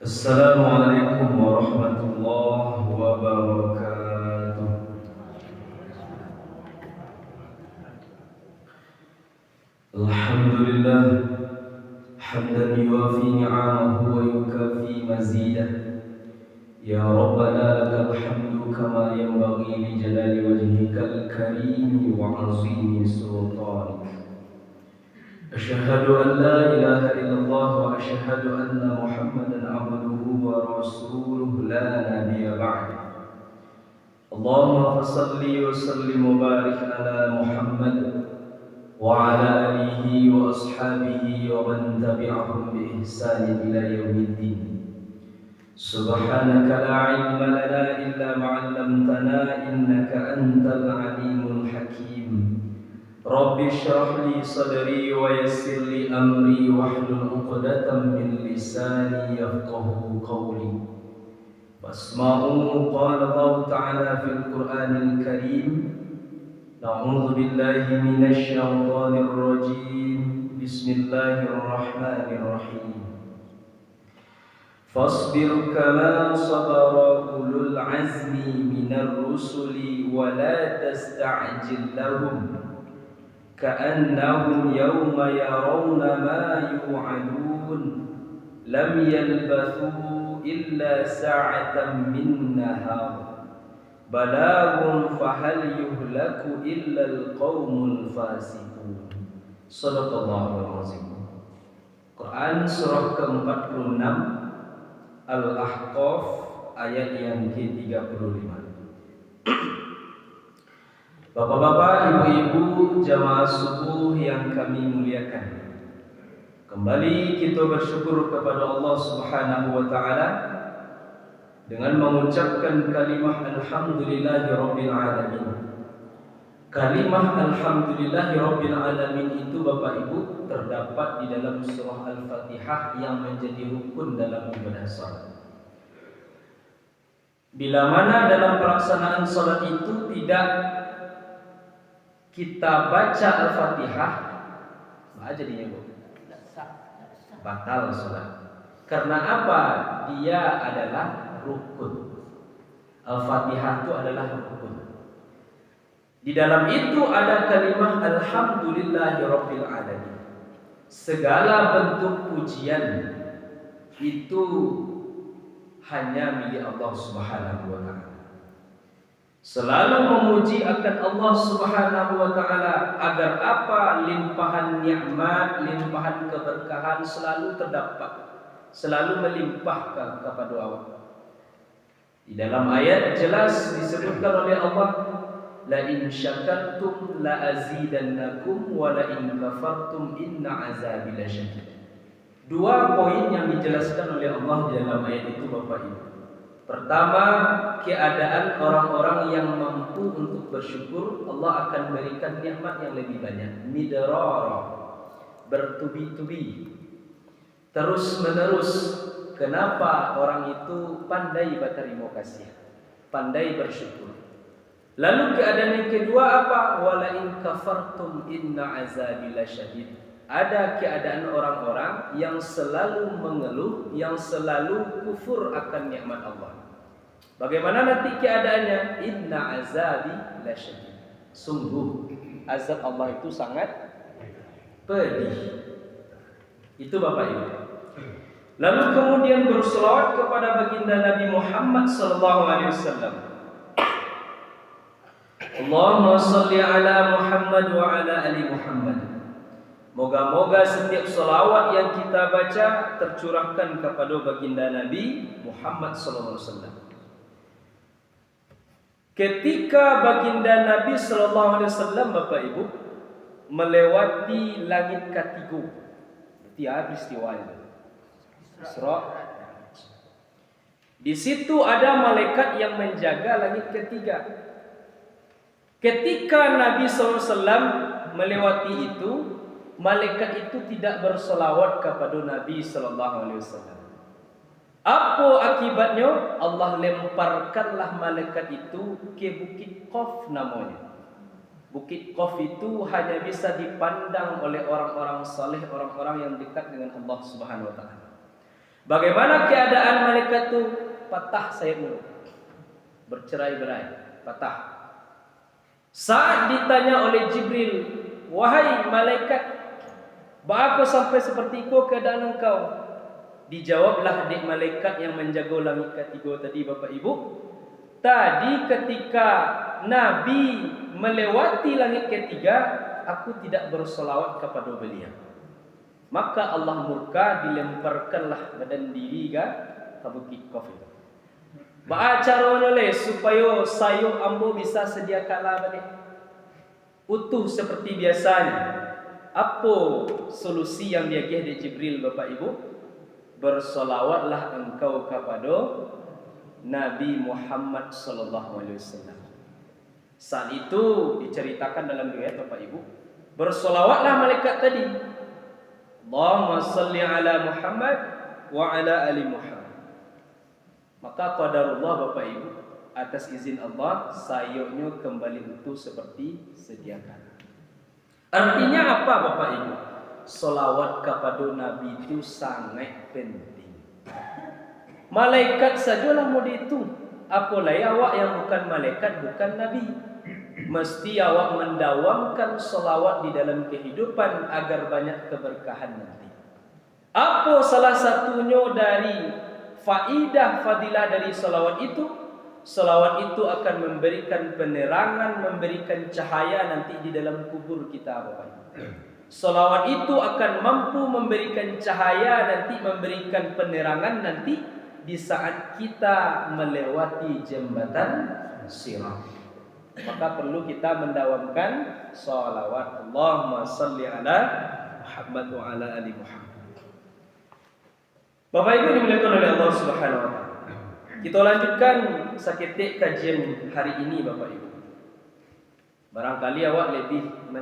Assalamualaikum warahmatullahi wabarakatuh. Alhamdulillah hamdan yuwafi ni'amahu wa yukafi mazidah. Ya Rabbana lakal hamdu kama yanbaghi li jalali wajhikal karim wa 'azimi sultanik. Asyhadu an la ilaha illallah wa asyhadu anna Muhammadan 'abduhu wa rasuluhu la nabiyya ba'dahu. Allahumma salli wa sallim wa barik ala Muhammad wa ala alihi wa ashabihi wa man tabi'ahum bi ihsan ila yaumiddin. Subhanaka la ilma lana illa ma 'allamtana innaka antal alimul hakim. Rabbi shrah li sadri wa yassir li amri wahlul 'uqdatam min lisani yafqahu qawli. فاسمعوا قال الله تعالى في القرآن الكريم نعوذ بالله من الشيطان الرجيم بسم الله الرحمن الرحيم فاصبر كما صبر أولو العزم من الرسل ولا تستعجل لهم كأنهم يوم يرون ما يوعدون لم يلبثوا إلا ساعة من نهار بلاغ فهل يهلك إلا القوم الفاسقون. Shadaqallahul azim. Quran surah ke-46 Al-Ahqaf ayat yang ke-35. Bapak-bapak, ibu-ibu, jamaah subuh yang kami muliakan, kembali kita bersyukur kepada Allah Subhanahu wa taala dengan mengucapkan kalimah alhamdulillahirabbil alamin. Kalimah alhamdulillahirabbil alamin itu Bapak Ibu terdapat di dalam surah Al-Fatihah yang menjadi rukun dalam ibadah salat. Bila mana dalam pelaksanaan salat itu tidak kita baca Al-Fatihah, apa jadinya Bu? Batal salat. Karena apa? Dia adalah rukun. Al-Fatihah itu adalah rukun. Di dalam itu ada kalimah alhamdulillahirabbil alamin. Segala bentuk pujian itu hanya milik Allah Subhanahu wa taala. Selalu memuji akan Allah Subhanahu wa taala agar apa? Limpahan nikmat, limpahan keberkahan selalu terdapat, selalu melimpah kepada Allah. Di dalam ayat jelas disebutkan oleh Allah, la in syakartum la azidannakum wa la in kafartum inna azabi lasyadid. Dua poin yang dijelaskan oleh Allah di dalam ayat itu Bapak Ibu. Pertama, keadaan orang-orang yang mampu untuk bersyukur, Allah akan berikan nikmat yang lebih banyak. Midrara, bertubi-tubi, terus menerus. Kenapa orang itu pandai berterima kasih, pandai bersyukur. Lalu keadaan yang kedua apa? Wala in kafartum inna azabi lasyadid. Ada keadaan orang-orang yang selalu mengeluh, yang selalu kufur akan nikmat Allah. Bagaimana nanti keadaannya? Inna azabi lasyadid. Sungguh azab Allah itu sangat pedih. Itu Bapak Ibu. Lalu kemudian berselawat kepada baginda Nabi Muhammad sallallahu alaihi wasallam. Allahumma shalli ala Muhammad wa ala ali Muhammad. Moga-moga setiap selawat yang kita baca tercurahkan kepada baginda Nabi Muhammad sallallahu alaihi wasallam. Ketika baginda Nabi sallallahu alaihi wasallam Bapak Ibu melewati langit ketiga, tiap peristiwa itu Isra. Di situ ada malaikat yang menjaga langit ketiga. Ketika Nabi SAW melewati itu, malaikat itu tidak berselawat kepada Nabi SAW. Apa akibatnya? Allah lemparkanlah malaikat itu ke Bukit Qaf namanya. Bukit Qaf itu hanya bisa dipandang oleh orang-orang saleh, orang-orang yang dekat dengan Allah Subhanahu wa taala. Bagaimana keadaan malaikat itu? Patah sayap mulut, bercerai-berai, patah. Saat ditanya oleh Jibril, wahai malaikat, bagaimana sampai seperti itu keadaan engkau? Dijawablah adik malaikat yang menjaga langit ketiga tadi, Bapak Ibu. Tadi ketika Nabi melewati langit ketiga, aku tidak bersolawat kepada beliau. Maka Allah murka, dilemparkanlah badan diri ke bukit Qaf. Baca caranya supaya sayur ambo bisa sedia kala balik utuh seperti biasanya. Apa solusi yang diagih di Jibril, Bapak Ibu? Bersolawatlah engkau kepada Nabi Muhammad sallallahu alaihi wasallam. Saat itu diceritakan dalam riwayat, Bapak Ibu, bersolawatlah malaikat tadi, Allahumma salli ala Muhammad wa ala ali Muhammad. Maka qadarullah, Bapak Ibu, atas izin Allah, sayurnya kembali utuh seperti sedia kala. Artinya apa, Bapak Ibu? Solawat kepada Nabi itu sangat penting. Malaikat sajalah mau itu. Apalagi awak yang bukan malaikat, bukan Nabi. Mesti awak mendawamkan solawat di dalam kehidupan agar banyak keberkahan nanti. Apa salah satunya dari faidah fadilah dari solawat itu? Solawat itu akan memberikan penerangan, memberikan cahaya nanti di dalam kubur kita, Bapak Ibu. Solawat itu akan mampu memberikan cahaya nanti, memberikan penerangan nanti di saat kita melewati jembatan Sirat. Maka perlu kita mendawamkan solawat. Allahumma salli ala Muhammad wa ala ali Muhammad. Bapak Ibu dimuliakan oleh Allah Subhanahu wa taala. Kita lanjutkan seketik kajian hari ini, Bapak Ibu. Barangkali awak lebih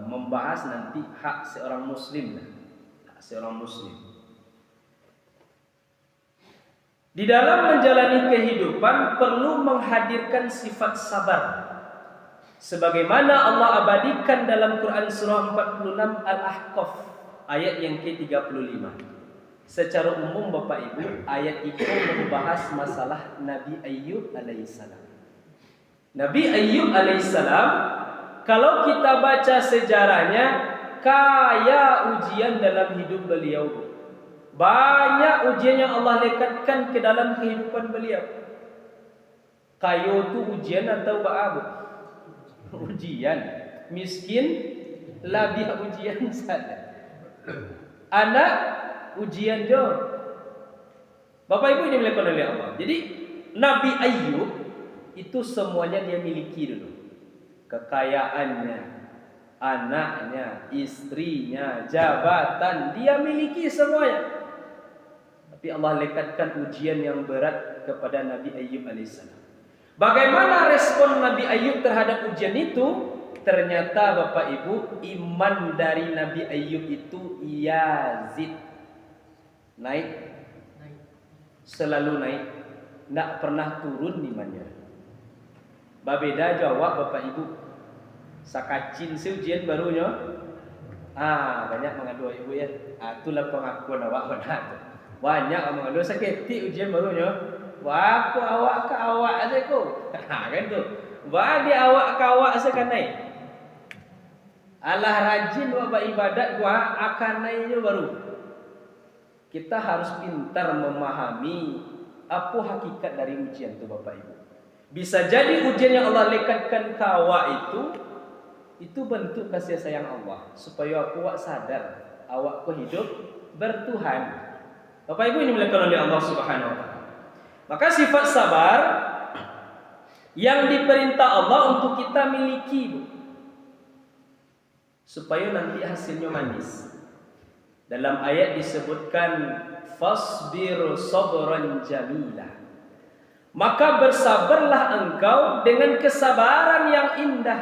membahas nanti hak seorang muslim. Hak seorang muslim. Di dalam menjalani kehidupan perlu menghadirkan sifat sabar. Sebagaimana Allah abadikan dalam Quran surah 46 Al-Ahqaf ayat yang ke-35. Secara umum, Bapak Ibu, ayat itu membahas masalah Nabi Ayyub alaihissalam. Nabi Ayyub alaihissalam, kalau kita baca sejarahnya, kaya ujian dalam hidup beliau. Banyak ujian yang Allah lekatkan ke dalam kehidupan beliau. Kaya itu ujian atau ba'abu? Ujian. Miskin lebih ujian saja. Anak ujian jo. Bapak Ibu ini dimuliakan oleh Allah. Jadi Nabi Ayyub itu semuanya dia miliki dulu. Kekayaannya, anaknya, istrinya, jabatan, dia miliki semuanya. Tapi Allah lekatkan ujian yang berat kepada Nabi Ayyub alaihissalam. Bagaimana respon Nabi Ayyub terhadap ujian itu? Ternyata Bapak Ibu, iman dari Nabi Ayyub itu yazid, naik, selalu naik, tidak pernah turun imannya. Babeda jawab Bapak Ibu, sakacin si ujian barunya, banyak mengadu Ibu ya. Itulah pengakuan awak benar. Banyak mengadu sakit ujian barunya. Wah, aku awak ke awak aja ko. Kan tu. Wah, di awak ke awak aja naik. Allah rajin buat ibadat gua akan naiknya baru. Kita harus pintar memahami apa hakikat dari ujian itu, Bapak Ibu. Bisa jadi ujian yang Allah lekatkan ke awak itu bentuk kasih sayang Allah supaya awak sadar awak hidup bertuhan. Bapak Ibu ini dimuliakan oleh Allah Subhanahu wa taala. Maka sifat sabar yang diperintah Allah untuk kita miliki, supaya nanti hasilnya manis. Dalam ayat disebutkan fasbir sabran jamila. Maka bersabarlah engkau dengan kesabaran yang indah.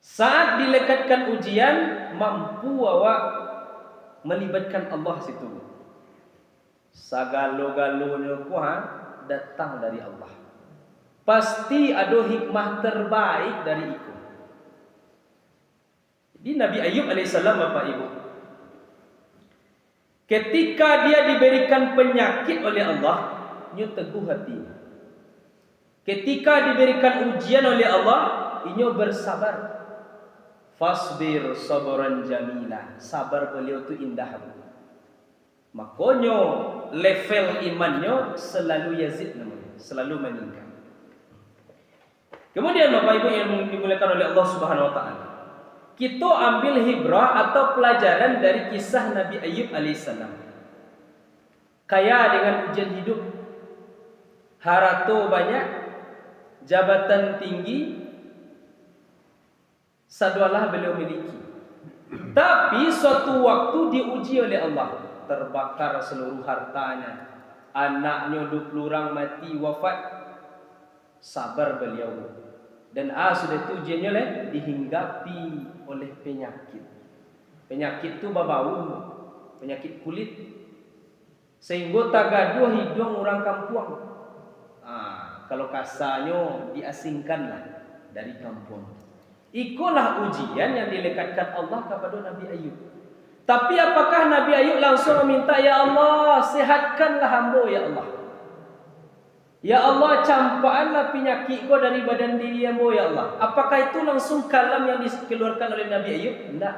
Saat dilekatkan ujian, mampu awak melibatkan Allah situ. Sagalo-galonya kuat datang dari Allah. Pasti ada hikmah terbaik dari itu. Di Nabi Ayyub alaihissalam, Bapak Ibu, Ketika dia diberikan penyakit oleh Allah, inyo teguh hati. Ketika diberikan ujian oleh Allah, inyo bersabar. Fasbir sabran jamila. Sabar beliau itu indah. Makanya level imannya selalu yazid namanya, selalu meningkat. Kemudian Bapak Ibu yang dimuliakan oleh Allah Subhanahu wa taala, kita ambil hibrah atau pelajaran dari kisah Nabi Ayub alaihissalam. Kaya dengan ujian hidup, harato banyak, jabatan tinggi, sadualah beliau miliki. Tapi suatu waktu diuji oleh Allah, terbakar seluruh hartanya, anaknya 20 orang mati wafat, sabar beliau. Dan sudah itu ujiannya dihinggapi oleh penyakit. Penyakit itu bau, penyakit kulit, sehingga tagaduh hidung orang kampung. Kalau kasarnya diasingkanlah dari kampung. Ikulah ujian yang dilekatkan Allah kepada Nabi Ayub. Tapi apakah Nabi Ayub langsung meminta, ya Allah, sehatkanlah hamba ya Allah. Ya Allah, campakkanlah penyakitku dari badan diri hamba ya Allah. Apakah itu langsung kalam yang dikeluarkan oleh Nabi Ayub? Tidak.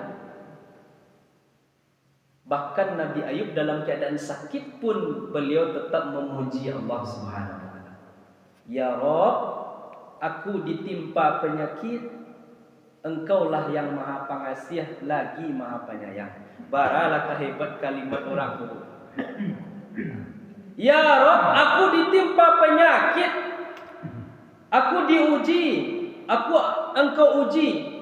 Bahkan Nabi Ayub dalam keadaan sakit pun beliau tetap memuji Allah Subhanahu wa taala. Ya Rabb, aku ditimpa penyakit, Engkaulah yang Maha Pengasih lagi Maha Penyayang. Baralah hebat kalimat orang itu. Ya Rabb, aku ditimpa penyakit, aku diuji, Engkau uji.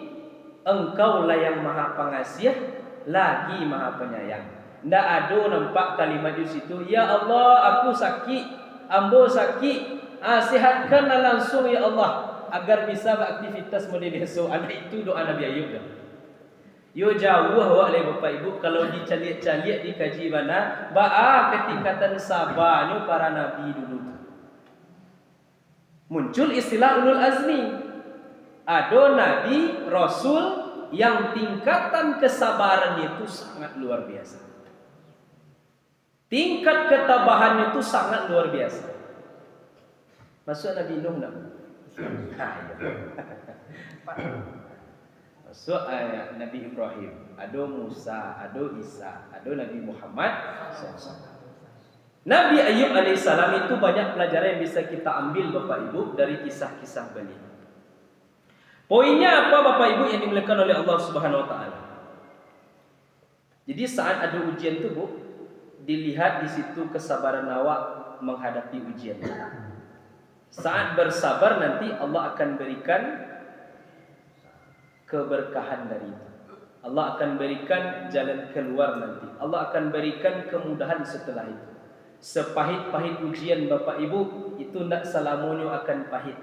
Engkaulah yang Maha Pengasih lagi Maha Penyayang. Tidak ada nampak kalimat di situ, ya Allah, aku sakit, ambo sakit, sihatkanlah langsung ya Allah, agar bisa beraktivitas model esok. Anak itu doa Nabi Ayub dah. Yo jauh oleh Bapak Ibu kalau dicaliak-caliak dikaji mana ketingkatan sabarnya para nabi dulu. Muncul istilah ulul azmi. Ada nabi, rasul yang tingkatan kesabarannya itu sangat luar biasa. Tingkat ketabahannya itu sangat luar biasa. Masuk Nabi Nuh enggak? Masuk Nabi Ibrahim, ada Musa, ada Isa, ada Nabi Muhammad SAW. Nabi Ayub alaihissalam itu banyak pelajaran yang bisa kita ambil Bapak Ibu dari kisah-kisah beliau. Poinnya apa Bapak Ibu yang dimuliakan oleh Allah Subhanahu wa taala? Jadi saat ada ujian itu Bu, dilihat di situ kesabaran awak menghadapi ujian. Saat bersabar nanti Allah akan berikan keberkahan dari itu. Allah akan berikan jalan keluar nanti. Allah akan berikan kemudahan setelah itu. Sepahit-pahit ujian Bapak Ibu, itu tidak selamanya akan pahit.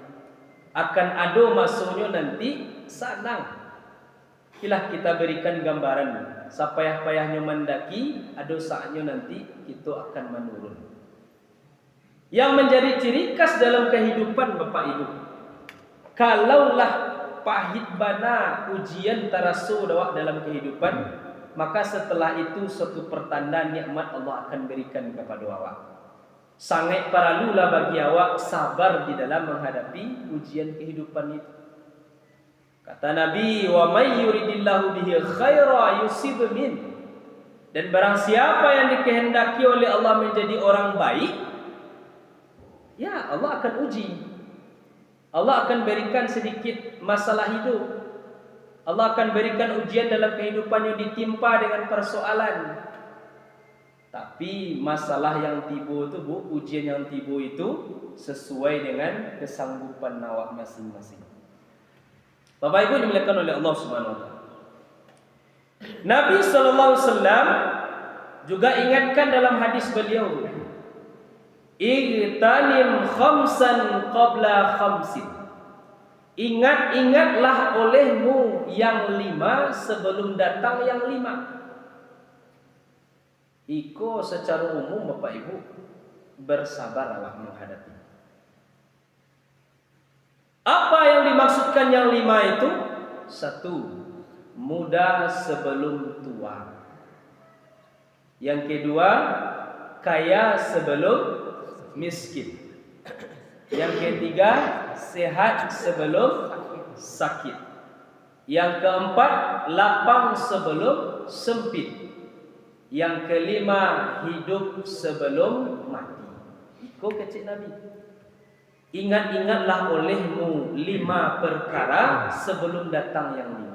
Akan ada masanya nanti senang. Inilah kita berikan gambaran. Sapayah-payahnya mendaki, ada saatnya nanti kita akan menurun. Yang menjadi ciri khas dalam kehidupan Bapak Ibu, kalaulah pahit bana ujian tarasu dalam kehidupan, maka setelah itu suatu pertanda nikmat Allah akan berikan kepada awak. Sangat paralulah bagi awak sabar di dalam menghadapi ujian kehidupan itu. Kata Nabi, wa may yuridillahu bihi khaira yusib min. Dan barang siapa yang dikehendaki oleh Allah menjadi orang baik, ya Allah akan uji. Allah akan berikan sedikit masalah hidup. Allah akan berikan ujian dalam kehidupannya ditimpa dengan persoalan. Tapi masalah yang tiba itu Bu, ujian yang tiba itu sesuai dengan kesanggupan awak masing-masing. Bapak Ibu dimuliakan oleh Allah Subhanahu wa taala. Nabi sallallahu alaihi wasallam juga ingatkan dalam hadis beliau, Igtanim khamsan qabla khamsin. Ingat-ingatlah olehmu yang 5 sebelum datang yang 5. Iko secara umum Bapak Ibu bersabar awak menghadapi. Apa yang dimaksudkan yang 5 itu? 1. Muda sebelum tua. Yang kedua, kaya sebelum miskin. Yang ketiga, sehat sebelum sakit. Yang keempat, lapang sebelum sempit. Yang kelima, hidup sebelum mati. Iko kecil Nabi. Ingat-ingatlah olehmu 5 perkara sebelum datang yang 5.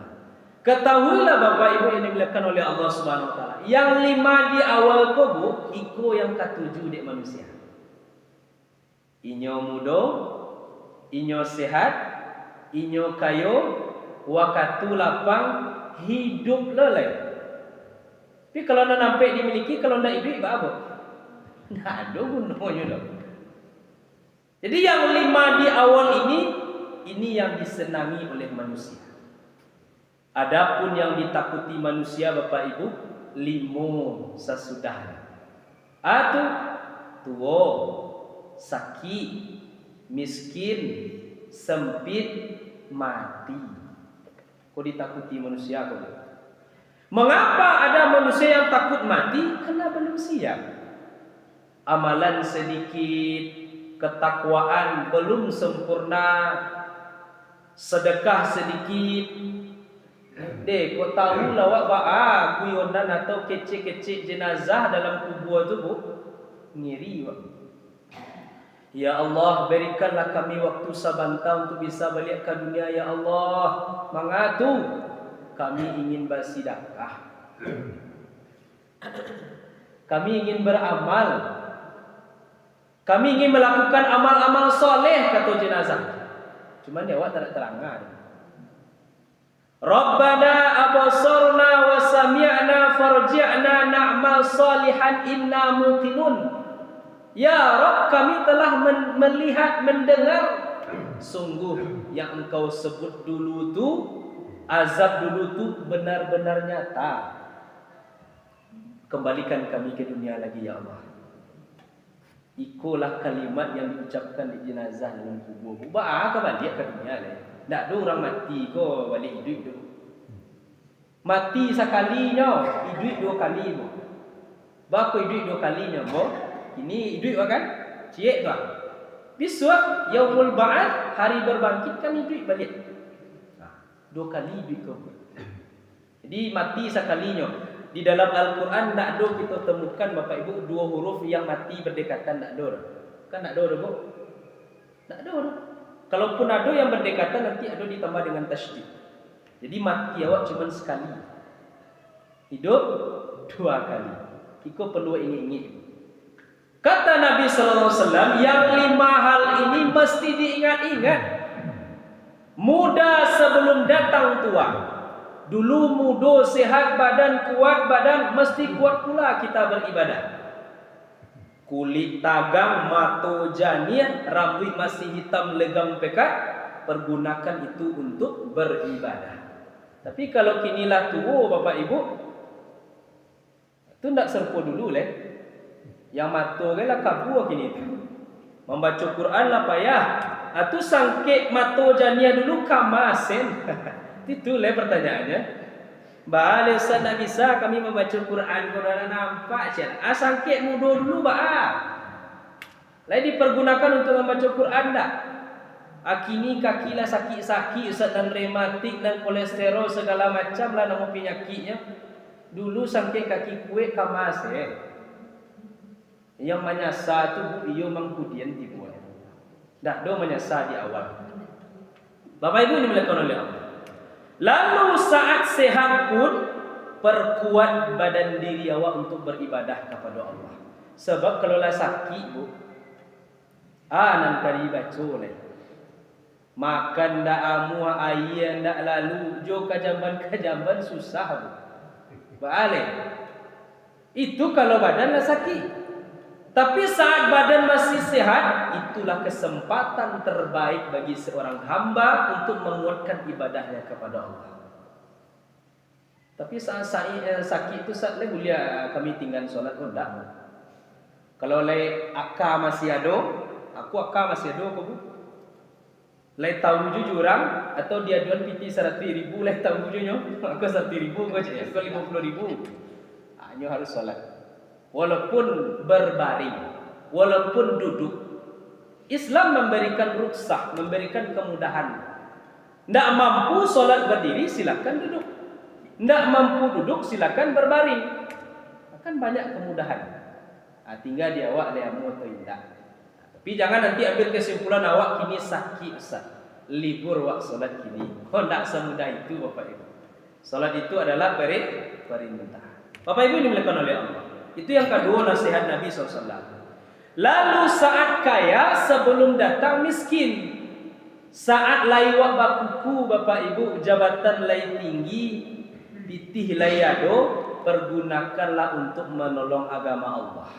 Ketahuilah Bapak Ibu yang dimuliakan oleh Allah Subhanahu wa taala. Yang 5 di awal kubu, iko yang ketujuh dek manusia. Inyo mudo, inyo sehat, inyo kayo, wakatu lapang, hidup lelai. Tapi kalau nak nampak dimiliki, kalau nak hidup, apa? Nggak ada gunanya dah. Jadi yang 5 di awal ini yang disenangi oleh manusia. Adapun yang ditakuti manusia Bapak Ibu, 5 sesudahnya. Atu tua, sakit, miskin, sempit, mati. Kau ditakuti manusia kau? Mengapa ada manusia yang takut mati? Karena belum siap. Amalan sedikit, ketakwaan belum sempurna, sedekah sedikit. Dek, kau tahu lawak guyonan atau kecik-kecik jenazah dalam kubur itu bu, ngiri wak. Ya Allah, berikanlah kami waktu sabanta untuk bisa balik ke dunia ya Allah. Mengatu kami ingin bersedekah. Kami ingin beramal. Kami ingin melakukan amal-amal soleh, kata jenazah. Cuma dia awak tak terangkan. Rabbana abasarna wa sami'na farji'na na'mal salihan inna muqinun. Ya Rabb, kami telah melihat, mendengar. Sungguh yang engkau sebut dulu tu, azab dulu tu benar-benar nyata. Kembalikan kami ke dunia lagi ya Allah. Ikulah kalimat yang diucapkan di jenazah dalam kubur. Kau balik ke dunia lagi. Tak ada orang mati kau balik hidup tu. Mati sekalinya, hidup 2 kali. Baku hidup 2 kalinya, boh. Ini hidup kan? Cik tu. Besok yaumul ba'ats, hari berbangkit kan hidup balik. 2 kali hidup kau. Jadi mati sekalinya. Di dalam Al-Quran tak ada kita temukan Bapak Ibu 2 huruf yang mati berdekatan, tak ada. Kan tak ada, boh. Tak ada. Kalaupun ada yang berdekatan nanti ada ditambah dengan tasydid. Jadi mati awak cuma sekali. Hidup 2 kali. Iko perlu ingat-ingat. Kata Nabi sallallahu alaihi wasallam, yang 5 hal ini mesti diingat-ingat. Muda sebelum datang tua. Dulu muda, sehat badan, kuat badan, mesti kuat pula kita beribadah. Kulit tagang, mata janiah, rambut masih hitam legam pekat, pergunakan itu untuk beribadah. Tapi kalau kinilah tua Bapak Ibu, itu tak serpo dulu leh. Yang mata ke lah kabur kini tu. Membaca Quran lah payah. Atau sangkit mata janiah dulu kamasen. Itu leh pertanyaannya. Balik tak bisa kami membaca Quran nampak je. Sangkit muda dulu Lain dipergunakan untuk membaca Quran tak? Kini kakilah sakit-sakit, Ustaz, dan rematik dan kolesterol segala macam lah nama penyakitnya. Dulu sangkit kaki kuih kamas Yang menyasar tu iyo mangkudian tibuan. Dah do menyasar di awal. Bapak Ibu ini dimuliakan oleh Allah. Lalu saat sehat pun perkuat badan diri awak untuk beribadah kepada Allah. Sebab kalau lah sakit bu, nan kali baca leh. Makan dak amu air dak lalu jo kajamban susah bu. Balik. Itu kalau badan lah sakit. Tapi saat badan masih sehat, itulah kesempatan terbaik bagi seorang hamba untuk menguatkan ibadahnya kepada Allah. Tapi saat sakit itu saat boleh kami tinggal solat pun tak. Kalau lay akak masih ada, aku akak masih ada aku. Lay tahu jujur orang atau dia jual piti 100,000 lay tahu jujurnya, aku 100,000 kau cakap 50,000. Hanya harus solat. walaupun berbaring, walaupun duduk. Islam memberikan rukhsah, memberikan kemudahan. Tidak mampu sholat berdiri, silakan duduk. Tidak mampu duduk, silakan berbaring. Akan banyak kemudahan. Tinggal di awak liamu atau tidak. Tapi jangan nanti ambil kesimpulan awak kini sakit Ustaz, libur wak sholat kini. Tidak semudah itu Bapak Ibu. Sholat itu adalah perintah. Bapak Ibu dimuliakan oleh Allah. Itu yang kedua nasihat Nabi SAW. Lalu saat kaya sebelum datang miskin. Saat lai wak bakuku Bapak Ibu, jabatan lai tinggi, bitih lai ado, pergunakanlah untuk menolong agama Allah.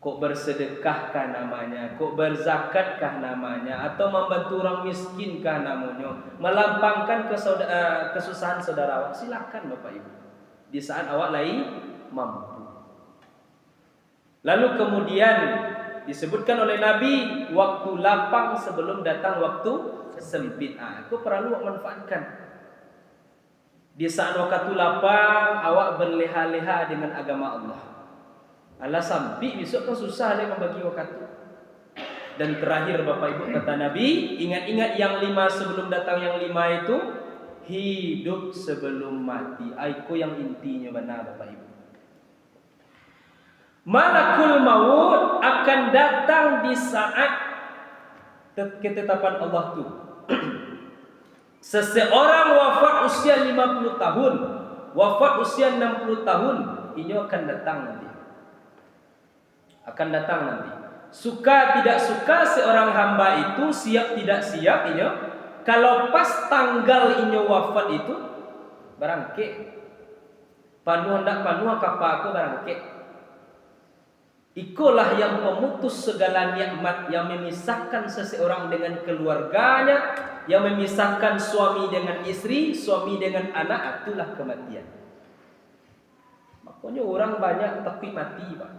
Kok bersedekahkah namanya, kok berzakatkah namanya, atau membantu orang miskinkah namanya, melampangkan kesusahan saudara awak, silakan Bapak Ibu. Di saat awak lain mampu. Lalu kemudian disebutkan oleh Nabi, waktu lapang sebelum datang waktu sempit. Itu perlu awak manfaatkan. Di saat waktu lapang, awak berleha-leha dengan agama Allah. Allah sampai besok kan susah lagi membagi waktu. Dan terakhir Bapak Ibu kata Nabi, ingat-ingat yang 5 sebelum datang yang 5 itu, hidup sebelum mati. Itu yang intinya benar Bapak Ibu. Malakul maut akan datang di saat ketetapan Allah itu. Seseorang wafat usia 50 tahun, wafat usia 60 tahun, ini akan datang nanti. Akan datang nanti. Suka tidak suka seorang hamba itu, siap tidak siap ini, kalau pas tanggal ini wafat itu barangke panuh hendak panuh kapa aku barangke. Ikulah yang memutus segala nikmat, yang memisahkan seseorang dengan keluarganya, yang memisahkan suami dengan istri, suami dengan anak, itulah kematian. Makanya orang banyak tapi mati Pak.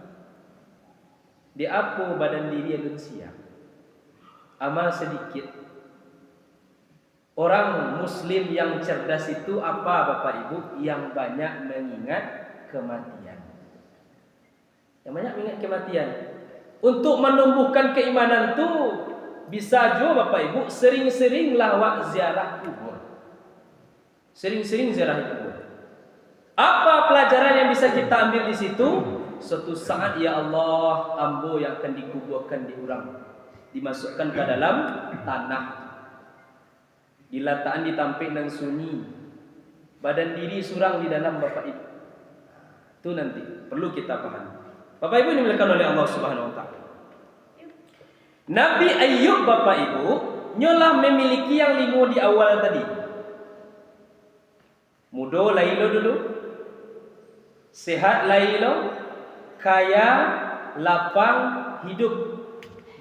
Di apa badan diri yang siap, amal sedikit. Orang muslim yang cerdas itu apa Bapak Ibu? Yang banyak mengingat kematian. Yang banyak mengingat kematian. Untuk menumbuhkan keimanan itu bisa juga Bapak Ibu sering-seringlah wak ziarah kubur. Sering-sering ziarah kubur. Apa pelajaran yang bisa kita ambil di situ? Suatu saat ya Allah, ambo yang akan dikuburkan di urang, dimasukkan ke dalam tanah, diletakkan di tampik dan sunyi, badan diri surang di dalam Bapak Ibu. Itu nanti perlu kita pahami. Bapak Ibu dimuliakan oleh Allah Subhanahu wa taala. Nabi Ayub Bapak Ibu nyolah memiliki yang 5 di awal tadi. Mudo lailo dulu, sehat lailo, kaya, lapang, hidup,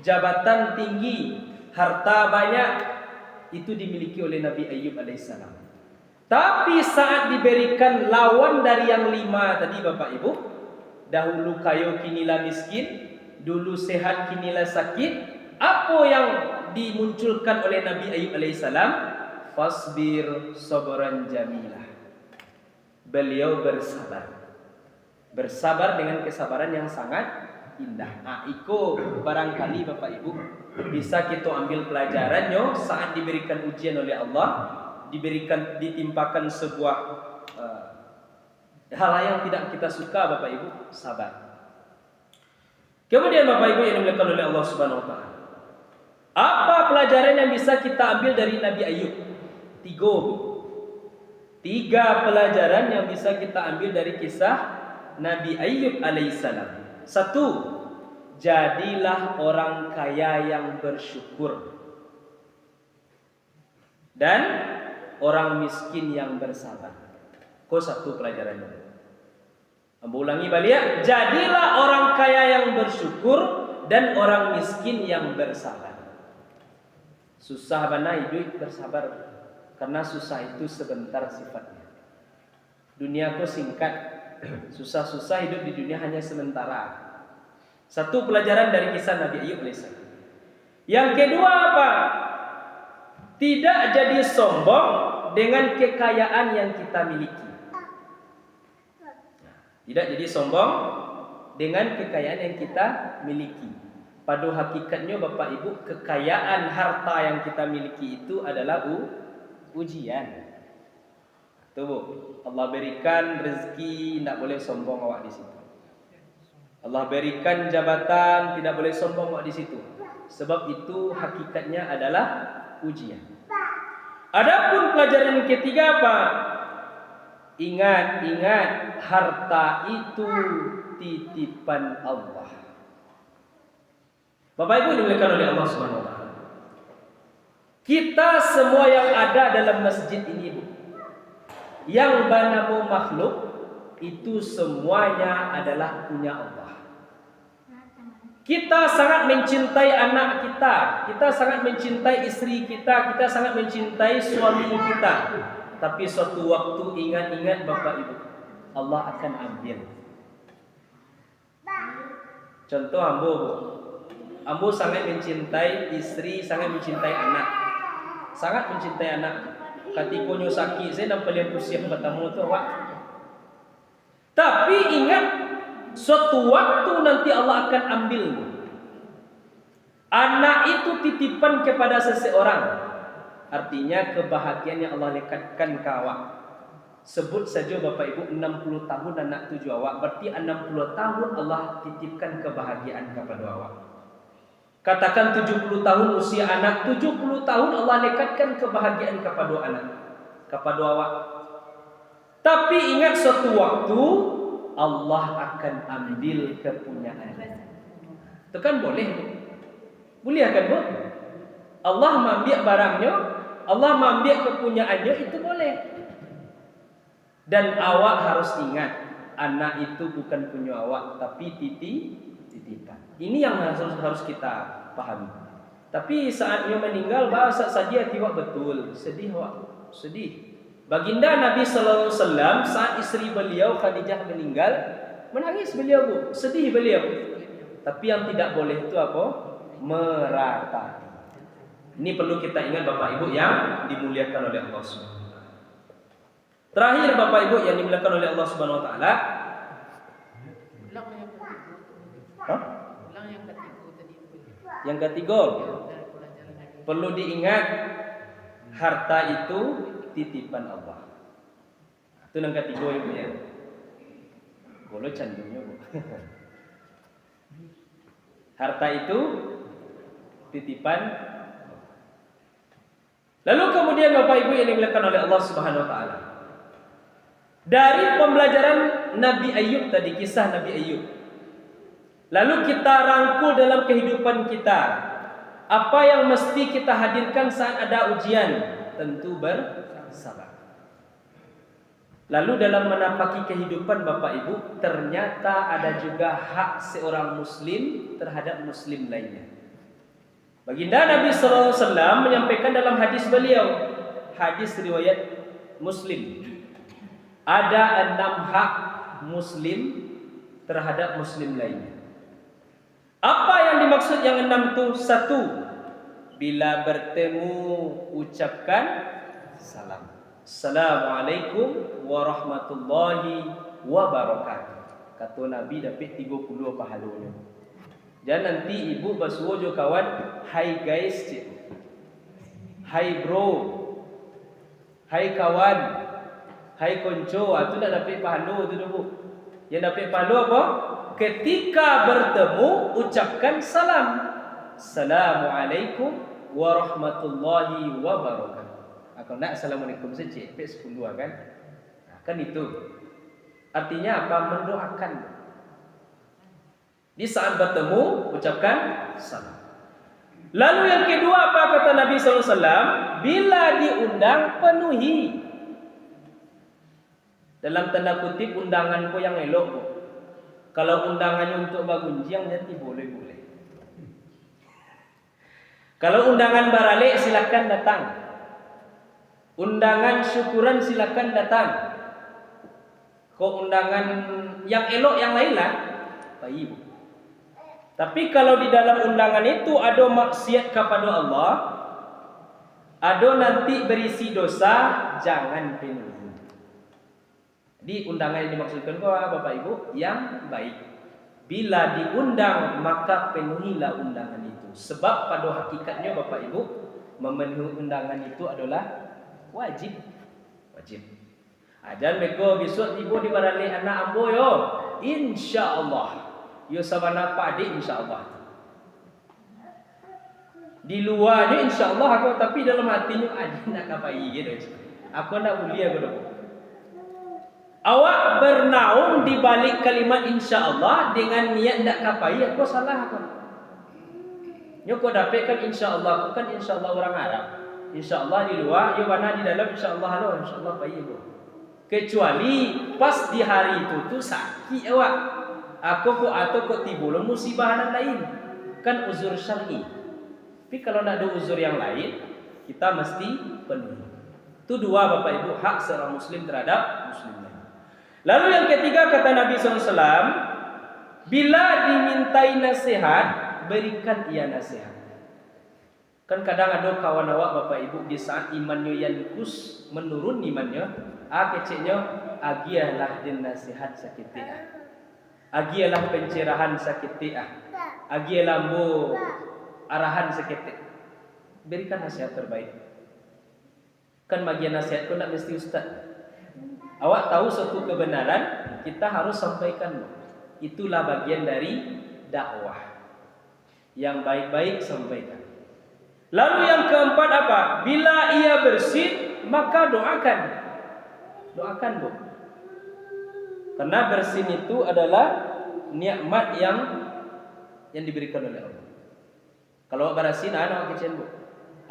jabatan tinggi, harta banyak, itu dimiliki oleh Nabi Ayub alaihissalam. Tapi saat diberikan lawan dari yang 5 tadi Bapak Ibu, dahulu kaya kinilah miskin, dulu sehat kinilah sakit, apa yang dimunculkan oleh Nabi Ayub alaihissalam? Fasbir sabran jamilah. Beliau bersabar dengan kesabaran yang sangat indah. Iko barangkali Bapak Ibu bisa kita ambil pelajarannya saat diberikan ujian oleh Allah, ditimpakan sebuah hal yang tidak kita suka Bapak Ibu, sabar. Kemudian Bapak Ibu yang dimuliakan oleh Allah Subhanahu wa taala. Apa pelajaran yang bisa kita ambil dari Nabi Ayub? 3 pelajaran yang bisa kita ambil dari kisah Nabi Ayub alaihissalam. 1, jadilah orang kaya yang bersyukur dan orang miskin yang bersabar. Kok 1 pelajarannya? Ambo ulangi balik, jadilah orang kaya yang bersyukur dan orang miskin yang bersabar. Susah bana hidup bersabar, karena susah itu sebentar sifatnya. Dunia ku singkat, susah-susah hidup di dunia hanya sementara. 1 pelajaran dari kisah Nabi Ayub alaihissalam. Yang kedua apa? Tidak jadi sombong dengan kekayaan yang kita miliki. Tidak jadi sombong dengan kekayaan yang kita miliki. Pada hakikatnya Bapak Ibu, kekayaan harta yang kita miliki itu adalah ujian. Tuh Bu, Allah berikan rezeki, tidak boleh sombong awak di situ. Allah berikan jabatan, tidak boleh sombong awak di situ. Sebab itu hakikatnya adalah ujian. Adapun pelajaran yang ketiga apa? Ingat, harta itu titipan Allah. Bapak Ibu dimuliakan oleh Allah Subhanahu wa taala. Kita semua yang ada dalam masjid ini, Bu, yang banamu makhluk itu semuanya adalah punya Allah. Kita sangat mencintai anak kita sangat mencintai istri kita sangat mencintai suami kita. Tapi suatu waktu ingat Bapak Ibu, Allah akan ambil. Contoh ambo sangat mencintai istri, sangat mencintai anak. Sangat mencintai anak. Ketika nyo sakit, saya nampak lihat usia pertama tu awak. Tapi ingat, suatu waktu nanti Allah akan ambil. Anak itu titipan kepada seseorang. Artinya kebahagiaan yang Allah lekatkan ke awak. Sebut saja Bapak Ibu 60 tahun anak tuju awak. Berarti 60 tahun Allah titipkan kebahagiaan kepada awak. Katakan 70 tahun usia anak, 70 tahun Allah lekatkan kebahagiaan kepada anak, kepada awak. Tapi ingat suatu waktu Allah akan ambil kepunyaan. Itu kan boleh. Boleh kan Bu? Allah mengambil barangnya, Allah mengambil kepunyaannya, itu boleh. Dan awak harus ingat, anak itu bukan punya awak, tapi titipan. Ini yang harus kita pahami. Tapi saatnya meninggal, bahasa saja tiwak betul, sedih awak, sedih. Baginda Nabi sallallahu alaihi wasallam saat istri beliau Khadijah meninggal, menangis beliau, Bu, sedih beliau. Tapi yang tidak boleh itu apa? Merata. Ini perlu kita ingat Bapak Ibu yang dimuliakan oleh Allah Subhanahu wa taala. Terakhir Bapak Ibu yang dimuliakan oleh Allah Subhanahu wa taala. Yang ketiga, perlu diingat harta itu titipan Allah. Itu yang ketiga Ibu ya. Bolo candungnya Bu. Harta itu titipan. Lalu kemudian Bapak Ibu yang dimuliakan oleh Allah Subhanahu wa taala. Dari pembelajaran Nabi Ayub tadi, kisah Nabi Ayub. Lalu kita rangkul dalam kehidupan kita. Apa yang mesti kita hadirkan saat ada ujian? Tentu bersabar. Lalu dalam menapaki kehidupan Bapak Ibu, ternyata ada juga hak seorang muslim terhadap muslim lainnya. Baginda Nabi sallallahu alaihi wasallam menyampaikan dalam hadis beliau, hadis riwayat Muslim, ada 6 hak muslim terhadap muslim lainnya. Apa yang dimaksud yang 6 itu? 1, bila bertemu ucapkan salam. Assalamualaikum warahmatullahi wabarakatuh. Kata Nabi dapat 30 pahalanya. Dan nanti ibu basuh jo kawan, hai guys, cik. Hai bro, hai kawan, hai konco, itu dah dapat pahala tu Bu. Yang dapat pahala apa? Ketika bertemu ucapkan salam. Assalamualaikum warahmatullahi wabarakatuh. Kalau nak assalamualaikum saja, dapat 10 kan? Kan itu. Artinya apa? Mendoakan. Di saat bertemu ucapkan salam. Lalu yang kedua apa kata Nabi SAW? Bila diundang penuhi. Dalam tanda kutip undanganku yang elok. Kalau undangannya untuk bagunjiang nanti boleh-boleh. Kalau undangan baralik silakan datang. Undangan syukuran silakan datang. Kok undangan yang elok yang lain lah, baik. Tapi kalau di dalam undangan itu ada maksiat kepada Allah, ada nanti berisi dosa, jangan penuhi. Di undangan yang dimaksudkan Bapak Ibu yang baik. Bila diundang maka penuhilah undangan itu. Sebab pada hakikatnya Bapak Ibu, memenuhi undangan itu adalah wajib. Wajib. Dan mereka besok tiba di barang anak ambo yo. Insya-Allah. Yo sabana padi insya-Allah. Di luarnya insya-Allah aku, tapi dalam hatinya ada nak kapai gitu. Aku nak mulia aku. Awak bernaung di balik kalimat insya-Allah dengan niat nak kapai, aku salah aku. Nyo kau dapatkan insya-Allah, aku kan insya-Allah orang Arab. Insya-Allah di luar, yo mana di dalam insya-Allah lo, insya-Allah pai aku. Kecuali pas di hari itu tuh sakit awak. Aku kok timbul musibah lain. Kan uzur syar'i. Tapi kalau nak ada uzur yang lain, kita mesti penuhi. Itu dua Bapak Ibu hak seorang muslim terhadap muslim lain. Lalu yang ketiga kata Nabi SAW, bila dimintai nasihat, berikan ia nasihat. Kan kadang ada kawan awak Bapak Ibu di saat imannya yang kus menurun imannya, keceknya agialah din nasihat sakitiah. Agialah pencerahan sakitiah. Agialah bu arahan sakit. Berikan nasihat terbaik. Kan bagian nasihat kau nak mesti ustaz. Awak tahu suatu kebenaran, kita harus sampaikan. Itulah bagian dari dakwah. Yang baik-baik sampaikan. Lalu yang keempat apa? Bila ia bersin, maka doakan. Doakan, Bu. Karena bersin itu adalah nikmat yang diberikan oleh Allah. Kalau bersin ada kecil, Bu.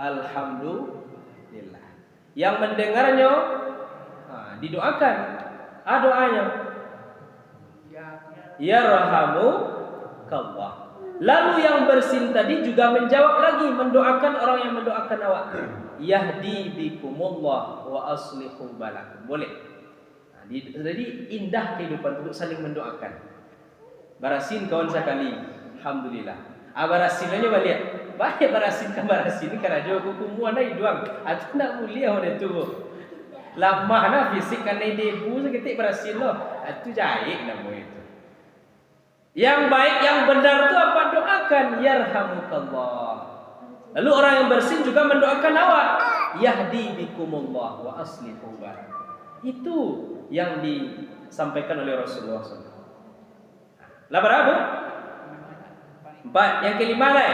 Alhamdulillah. Yang mendengarnya didoakan. Doanya. Yarhamukallah. Lalu yang bersin tadi juga menjawab lagi, mendoakan orang yang mendoakan awak. Yahdi bikumullah wa aslihu balakum. Boleh. Jadi indah kehidupan untuk saling mendoakan. Barasin kawan sekali. Alhamdulillah. Barasinnya balik. Baik barasin kan barasin karena jauh kumuan dah hiduang. Aku nak mulia orang itu. Lama na fisik kan debu seketik barasin loh. Itu jahit nama itu. Yang baik yang benar itu apa? Doakan yarhamukallah. Lalu orang yang bersin juga mendoakan awak. Yahdi bikumullah wa aslihu balakum. Itu yang disampaikan oleh Rasulullah SAW. Lah berapa? 4. Yang kelima lah.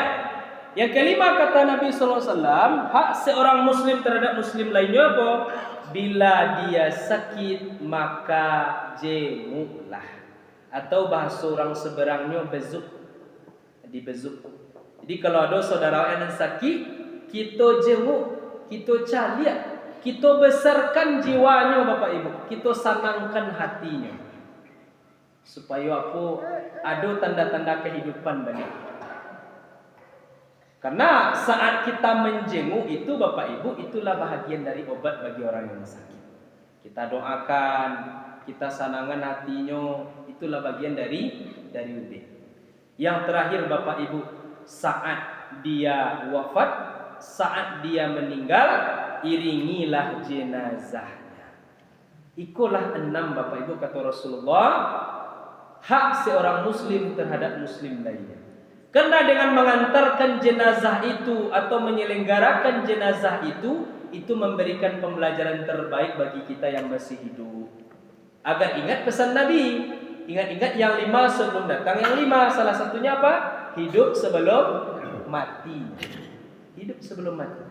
Yang kelima kata Nabi SAW, hak seorang muslim terhadap muslim lainnya apa? Bila dia sakit maka jenguklah. Atau bahasa orang seberangnya bezuk. Dibezuk. Jadi kalau ada saudara yang sakit, kita jenguk, kita caliak, kita besarkan jiwanya Bapak Ibu, kita senangkan hatinya. Supaya apa? Ada tanda-tanda kehidupan balik. Karena saat kita menjenguk itu Bapak Ibu, itulah bahagian dari obat bagi orang yang sakit. Kita doakan, kita senangkan hatinya, itulah bagian dari ubi. Yang terakhir Bapak Ibu, saat dia wafat, saat dia meninggal, iringilah jenazahnya. Ikulah 6 Bapak Ibu kata Rasulullah, hak seorang muslim terhadap muslim lainnya. Karena dengan mengantarkan jenazah itu atau menyelenggarakan jenazah itu memberikan pembelajaran terbaik bagi kita yang masih hidup. Agar ingat pesan Nabi, ingat-ingat yang 5 sebelum datang yang 5. Salah satunya apa? Hidup sebelum mati. Hidup sebelum mati.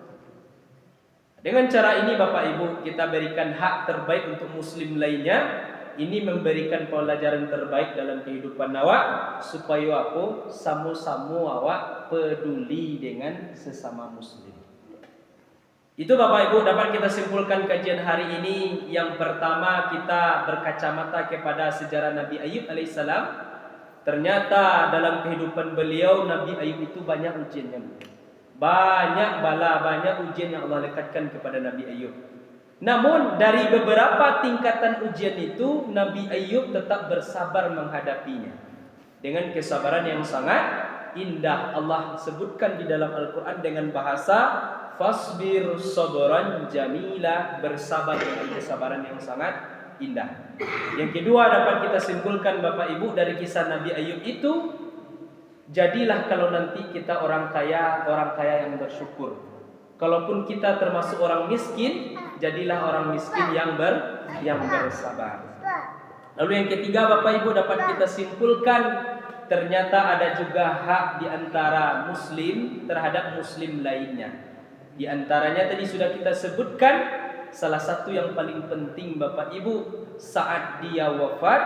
Dengan cara ini Bapak Ibu, kita berikan hak terbaik untuk muslim lainnya. Ini memberikan pelajaran terbaik dalam kehidupan awak, supaya apa? Sama-sama awak peduli dengan sesama muslim. Itu Bapak Ibu dapat kita simpulkan kajian hari ini. Yang pertama, kita berkacamata kepada sejarah Nabi Ayub alaihissalam. Ternyata dalam kehidupan beliau, Nabi Ayub itu banyak ujiannya. Banyak bala, banyak ujian yang Allah lekatkan kepada Nabi Ayub. Namun dari beberapa tingkatan ujian itu, Nabi Ayub tetap bersabar menghadapinya dengan kesabaran yang sangat indah. Allah sebutkan di dalam Al-Quran dengan bahasa fasbir sabran jamila, bersabar dengan kesabaran yang sangat indah. Yang kedua dapat kita simpulkan Bapak Ibu dari kisah Nabi Ayub itu, jadilah kalau nanti kita orang kaya yang bersyukur. Kalaupun kita termasuk orang miskin, jadilah orang miskin yang bersabar. Lalu yang ketiga Bapak Ibu dapat kita simpulkan, ternyata ada juga hak di antara muslim terhadap muslim lainnya. Di antaranya tadi sudah kita sebutkan, salah satu yang paling penting Bapak Ibu, saat dia wafat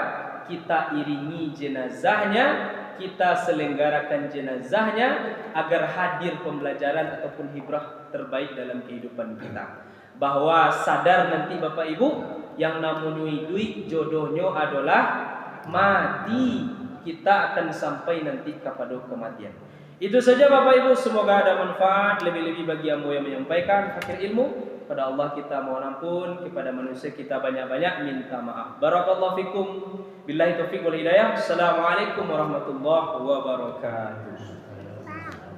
kita iringi jenazahnya, kita selenggarakan jenazahnya agar hadir pembelajaran ataupun hibrah terbaik dalam kehidupan kita. Bahwa sadar nanti Bapak Ibu, yang namanya duit jodohnya adalah mati, kita akan sampai nanti kepada kematian. Itu saja Bapak Ibu, semoga ada manfaat, lebih-lebih bagi yang menyampaikan fakir ilmu. Pada Allah kita mohon ampun, kepada manusia kita banyak-banyak minta maaf. Barakallahu fikum. Billahi taufiq wal hidayah. Assalamualaikum warahmatullahi wabarakatuh.